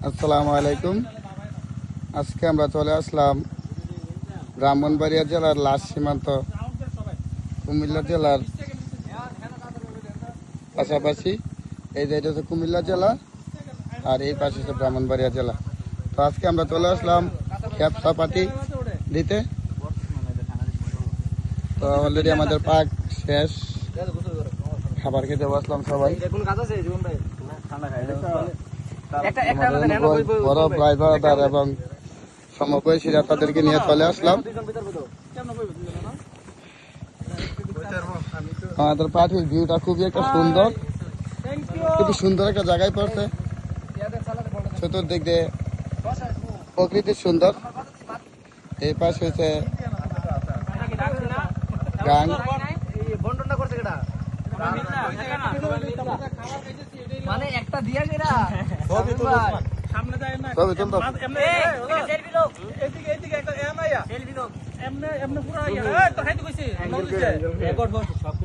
আসসালামু আলাইকুম। আজকে আমরা চলে আসলাম ব্রাহ্মণবাড়িয়া জেলার লাস্ট সীমান্ত কুমিল্লা জেলার পাশাপাশি। এই যে এটা হচ্ছে কুমিল্লা জেলা আর এই পাশে হচ্ছে ব্রাহ্মণবাড়িয়া জেলা। তো আজকে আমরা চলে আসলাম ক্যাপসা পার্টি দিতে। তো অলরেডি আমাদের পাক শেষ, খাবার খেতে বসলাম সবাই। বড় ভাই বারাদার এবং সমবয়সীরা তাদেরকে নিয়ে চলে আসলাম। আমাদের পার্টির ভিউটা খুবই একটা সুন্দর, খুবই সুন্দর একটা জায়গায় পড়ছে। চতুর্দিক দিয়ে প্রকৃতি সুন্দর। এই পাশে হচ্ছে গান। মানে একটা দিয়া গেরা সামনে যায় না ছবি তুলতো এমনে সেলফি লোক এদিকে এদিকে একটা এমআইয়া সেলফি লোক এমনে এমনে পুরো ইয়া তো খাইতে কইছে রেকর্ড সব